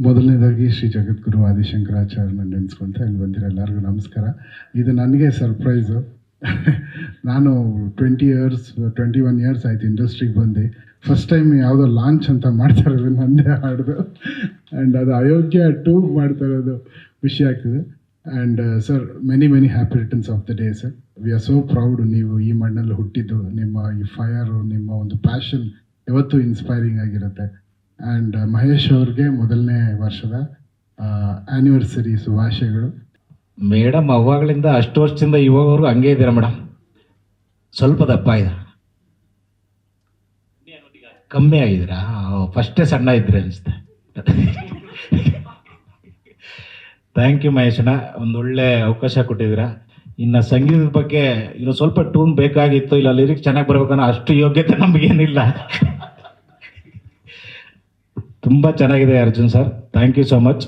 ಮೊದಲನೇದಾಗಿ ಶ್ರೀ ಜಗದ್ಗುರು ಆದಿಶಂಕರಾಚಾರ್ಯನ ನೆನೆಸ್ಕೊಂತ ಇಲ್ಲಿ ಬಂದಿರೋ ಎಲ್ಲರಿಗೂ ನಮಸ್ಕಾರ. ಇದು ನನಗೆ ಸರ್ಪ್ರೈಸು. ನಾನು 21 ಇಯರ್ಸ್ ಆಯ್ತು ಇಂಡಸ್ಟ್ರಿಗೆ ಬಂದು. ಫಸ್ಟ್ ಟೈಮ್ ಯಾವುದೋ ಲಾಂಚ್ ಅಂತ ಮಾಡ್ತಾ ಇರೋದು ನನ್ನದೇ ಹಾಡ್ದು, ಆ್ಯಂಡ್ ಅದು ಅಯೋಗ್ಯ 2 ಮಾಡ್ತಾ ಇರೋದು ಖುಷಿ ಆಗ್ತಿದೆ. And sir, many happy returns of the day sir. We are so proud. ನೀವು ಈ ಮಣ್ಣಲ್ಲಿ ಹುಟ್ಟಿದ್ದು, ನಿಮ್ಮ ಈ ಫೈರು, ನಿಮ್ಮ ಒಂದು ಪ್ಯಾಷನ್ ಯಾವತ್ತೂ ಇನ್ಸ್ಪೈರಿಂಗ್ ಆಗಿರುತ್ತೆ. ಆ್ಯಂಡ್ ಮಹೇಶ್ ಅವ್ರಿಗೆ ಮೊದಲನೇ ವರ್ಷದ ಆ್ಯನಿವರ್ಸರಿ ಶುಭಾಶಯಗಳು. ಮೇಡಮ್ ಅವಾಗಲಿಂದ ಅಷ್ಟು ವರ್ಷದಿಂದ ಇವಾಗವರೆಗೂ ಹಂಗೆ ಇದ್ದೀರಾ ಮೇಡಮ್. ಸ್ವಲ್ಪ ದಪ್ಪ ಇದ್ದೀರಾ, ಕಮ್ಮಿ ಆಗಿದ್ದೀರಾ. ಫಸ್ಟೇ ಸಣ್ಣ ಇದ್ರಿ ಅನಿಸುತ್ತೆ. ಥ್ಯಾಂಕ್ ಯು ಮಹೇಶಣ್ಣ, ಒಂದು ಒಳ್ಳೆ ಅವಕಾಶ ಕೊಟ್ಟಿದ್ದೀರಾ. ಇನ್ನು ಸಂಗೀತದ ಬಗ್ಗೆ ಇನ್ನು ಸ್ವಲ್ಪ ಟೂನ್ ಬೇಕಾಗಿತ್ತು, ಇಲ್ಲ ಲಿರಿಕ್ಸ್ ಚೆನ್ನಾಗಿ ಬರ್ಬೇಕನ್ನೋ ಅಷ್ಟು ಯೋಗ್ಯತೆ ನಮಗೇನಿಲ್ಲ. ತುಂಬ ಚೆನ್ನಾಗಿದೆ Arjun sir, thank you so much.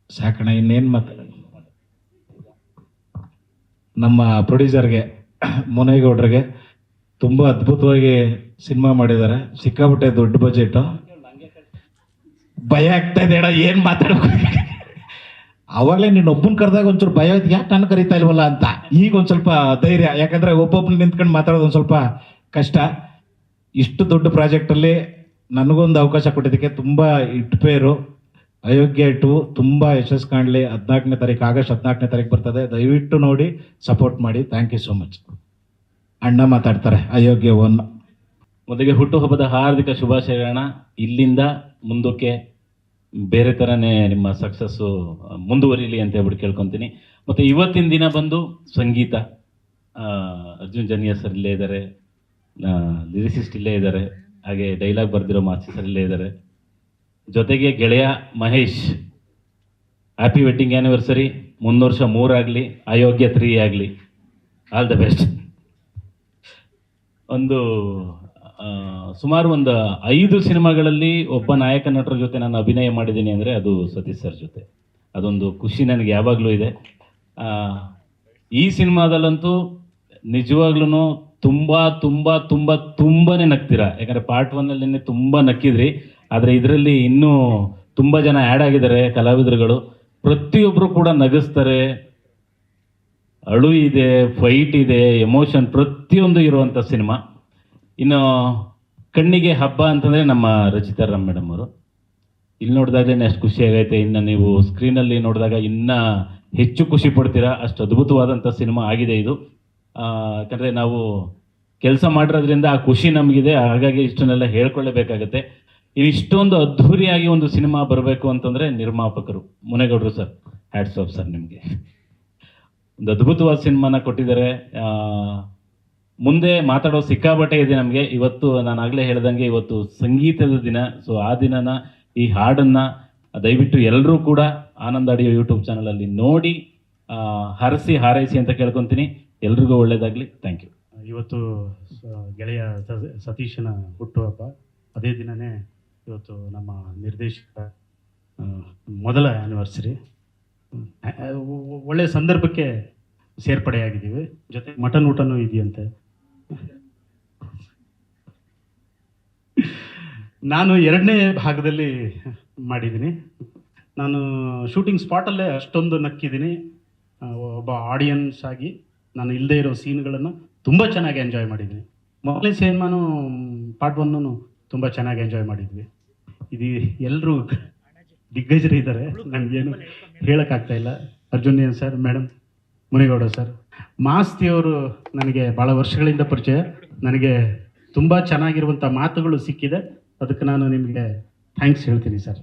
ಸಾಕಣ, ಇನ್ನೇನು ಮಾತಾಡ. ನಮ್ಮ ಪ್ರೊಡ್ಯೂಸರ್ಗೆ ಮುನೇಗೌಡ್ರಿಗೆ ತುಂಬ ಅದ್ಭುತವಾಗಿ ಸಿನಿಮಾ ಮಾಡಿದ್ದಾರೆ. ಸಿಕ್ಕಾಬಿಟ್ಟೆ ದೊಡ್ಡ ಬಜೆಟು. ಭಯ ಆಗ್ತಾ ಇದೆ ಅಣ್ಣ, ಏನು ಮಾತಾಡಬೇಕು. ಅವಾಗಲೇ ನೀನು ಒಬ್ಬನ ಕರೆದಾಗ ಒಂಚೂರು ಭಯ ಆಯ್ತು, ಯಾಕೆ ನಾನು ಕರೀತಾ ಇಲ್ವಲ್ಲ ಅಂತ. ಈಗ ಒಂದು ಸ್ವಲ್ಪ ಧೈರ್ಯ, ಯಾಕಂದರೆ ಒಬ್ಬೊಬ್ಬನ ನಿಂತ್ಕೊಂಡು ಮಾತಾಡೋದು ಒಂದು ಸ್ವಲ್ಪ ಕಷ್ಟ. ಇಷ್ಟು ದೊಡ್ಡ ಪ್ರಾಜೆಕ್ಟಲ್ಲಿ ನನಗೊಂದು ಅವಕಾಶ ಕೊಟ್ಟಿದ್ದಕ್ಕೆ ತುಂಬ ಇಟ್ಪೇರು. ಅಯೋಗ್ಯ 2 ತುಂಬ ಯಶಸ್ಸು ಕಾಣಲಿ. 14ನೇ ತಾರೀಕು, ಆಗಸ್ಟ್ 14ನೇ ತಾರೀಕು ಬರ್ತದೆ. ದಯವಿಟ್ಟು ನೋಡಿ ಸಪೋರ್ಟ್ ಮಾಡಿ. Thank you so much. ಅಣ್ಣ ಮಾತಾಡ್ತಾರೆ ಅಯೋಗ್ಯ 1. ಮೊದಲಿಗೆ ಹುಟ್ಟುಹಬ್ಬದ ಹಾರ್ದಿಕ ಶುಭಾಶಯಗಳನ್ನ. ಇಲ್ಲಿಂದ ಮುಂದಕ್ಕೆ ಬೇರೆ ಥರನೇ ನಿಮ್ಮ ಸಕ್ಸಸ್ಸು ಮುಂದುವರಿಲಿ ಅಂತ ಹೇಳ್ಬಿಟ್ಟು ಕೇಳ್ಕೊತೀನಿ. ಮತ್ತು ಇವತ್ತಿನ ದಿನ ಬಂದು ಸಂಗೀತ, ಅರ್ಜುನ್ ಜನಿಯಾ ಸರ್ ಇಲ್ಲೇ ಇದ್ದಾರೆ, ಲಿರಿಸಿಸ್ಟ್ ಇಲ್ಲೇ ಇದ್ದಾರೆ, ಹಾಗೆ ಡೈಲಾಗ್ ಬರೆದಿರೋ ಮಾಸ್ಟರ್ ಸರ್ ಇಲ್ಲೇ ಇದ್ದಾರೆ. ಜೊತೆಗೆ ಗೆಳೆಯ ಮಹೇಶ್, ಹ್ಯಾಪಿ ವೆಡ್ಡಿಂಗ್ ಆ್ಯನಿವರ್ಸರಿ. 3 ವರ್ಷ 3 ಆಗಲಿ, ಅಯೋಗ್ಯ 3 ಆಗಲಿ. All the best. ಸುಮಾರು ಒಂದು 5 ಸಿನಿಮಾಗಳಲ್ಲಿ ಒಬ್ಬ ನಾಯಕ ನಟರ ಜೊತೆ ನಾನು ಅಭಿನಯ ಮಾಡಿದ್ದೀನಿ ಅಂದರೆ ಅದು ಸತೀಶ್ ಸರ್ ಜೊತೆ. ಅದೊಂದು ಖುಷಿ ನನಗೆ ಯಾವಾಗಲೂ ಇದೆ. ಈ ಸಿನಿಮಾದಲ್ಲಂತೂ ನಿಜವಾಗ್ಲೂ ತುಂಬನೇ ನಗ್ತೀರಾ. ಯಾಕಂದರೆ ಪಾರ್ಟ್ 1 ತುಂಬ ನಕ್ಕಿದ್ರಿ, ಆದರೆ ಇದರಲ್ಲಿ ಇನ್ನೂ ತುಂಬ ಜನ ಆ್ಯಡ್ ಆಗಿದ್ದಾರೆ ಕಲಾವಿದರುಗಳು. ಪ್ರತಿಯೊಬ್ಬರು ಕೂಡ ನಗಿಸ್ತಾರೆ. ಅಳು ಇದೆ, ಫೈಟ್ ಇದೆ, ಎಮೋಷನ್ ಪ್ರತಿಯೊಂದು ಇರುವಂಥ ಸಿನಿಮಾ. ಇನ್ನು ಕಣ್ಣಿಗೆ ಹಬ್ಬ ಅಂತಂದರೆ ನಮ್ಮ ರಚಿತಾ ರಾಮ್ ಮೇಡಮ್ ಅವರು. ಇಲ್ಲಿ ನೋಡಿದಾಗಲೇ ಅಷ್ಟು ಖುಷಿ ಆಗೈತೆ. ಇನ್ನು ನೀವು ಸ್ಕ್ರೀನಲ್ಲಿ ನೋಡಿದಾಗ ಇನ್ನೂ ಹೆಚ್ಚು ಖುಷಿ ಪಡ್ತೀರಾ. ಅಷ್ಟು ಅದ್ಭುತವಾದಂಥ ಸಿನಿಮಾ ಆಗಿದೆ ಇದು. ಯಾಕಂದರೆ ನಾವು ಕೆಲಸ ಮಾಡಿರೋದ್ರಿಂದ ಆ ಖುಷಿ ನಮಗಿದೆ, ಹಾಗಾಗಿ ಇಷ್ಟನ್ನೆಲ್ಲ ಹೇಳ್ಕೊಳ್ಳೇಬೇಕಾಗತ್ತೆ. ಇಷ್ಟೊಂದು ಅದ್ಧೂರಿಯಾಗಿ ಒಂದು ಸಿನಿಮಾ ಬರಬೇಕು ಅಂತಂದರೆ ನಿರ್ಮಾಪಕರು ಮುನೇಗೌಡರು ಸರ್, ಹ್ಯಾಟ್ಸ್ ಆಫ್ ಸರ್ ನಿಮಗೆ. ಒಂದು ಅದ್ಭುತವಾದ ಸಿನಿಮಾನ ಕೊಟ್ಟಿದ್ದಾರೆ. ಮುಂದೆ ಮಾತಾಡೋ ಸಿಕ್ಕಾಬಟ್ಟೆ ಇದೆ ನಮಗೆ. ಇವತ್ತು ನಾನು ಆಗಲೇ ಹೇಳ್ದಂಗೆ ಇವತ್ತು ಸಂಗೀತದ ದಿನ. ಸೊ ಆ ದಿನನ ಈ ಹಾಡನ್ನು ದಯವಿಟ್ಟು ಎಲ್ಲರೂ ಕೂಡ ಆನಂದ್ ಆಡಿಯೋ ಯೂಟ್ಯೂಬ್ ಚಾನಲಲ್ಲಿ ನೋಡಿ ಹರಸಿ ಹಾರೈಸಿ ಅಂತ ಕೇಳ್ಕೊತೀನಿ. ಎಲ್ರಿಗೂ ಒಳ್ಳೆಯದಾಗಲಿ. Thank you. ಇವತ್ತು ಗೆಳೆಯ ಸತೀಶನ ಹುಟ್ಟುಹಬ್ಬ. ಅದೇ ದಿನವೇ ಇವತ್ತು ನಮ್ಮ ನಿರ್ದೇಶಕ ಮೊದಲ ಆ್ಯನಿವರ್ಸರಿ. ಒಳ್ಳೆಯ ಸಂದರ್ಭಕ್ಕೆ ಸೇರ್ಪಡೆಯಾಗಿದ್ದೀವಿ. ಜೊತೆ ಮಟನ್ ಊಟನೂ ಇದೆಯಂತೆ. ನಾನು 2ನೇ ಭಾಗದಲ್ಲಿ ಮಾಡಿದ್ದೀನಿ. ನಾನು ಶೂಟಿಂಗ್ ಸ್ಪಾಟಲ್ಲೇ ಅಷ್ಟೊಂದು ನಕ್ಕಿದ್ದೀನಿ. ಒಬ್ಬ ಆಡಿಯನ್ಸ್ ಆಗಿ ನಾನು ಇಲ್ಲದೇ ಇರೋ ಸೀನ್ಗಳನ್ನು ತುಂಬ ಚೆನ್ನಾಗಿ ಎಂಜಾಯ್ ಮಾಡಿದ್ದೀನಿ. ಮೊದಲನೇ ಸಿನಿಮಾನು ಪಾರ್ಟ್ 1 ತುಂಬ ಚೆನ್ನಾಗಿ ಎಂಜಾಯ್ ಮಾಡಿದ್ವಿ. ಇದು ಎಲ್ಲರೂ ದಿಗ್ಗಜರು ಇದ್ದಾರೆ, ನನಗೇನು ಹೇಳೋಕ್ಕಾಗ್ತಾಯಿಲ್ಲ. Arjun sir, madam, Munegowda sir, ಮಾಸ್ತಿಯವರು ನನಗೆ ಭಾಳ ವರ್ಷಗಳಿಂದ ಪರಿಚಯ. ನನಗೆ ತುಂಬ ಚೆನ್ನಾಗಿರುವಂಥ ಮಾತುಗಳು ಸಿಕ್ಕಿದೆ. ಅದಕ್ಕೆ ನಾನು ನಿಮಗೆ ಥ್ಯಾಂಕ್ಸ್ ಹೇಳ್ತೀನಿ ಸರ್.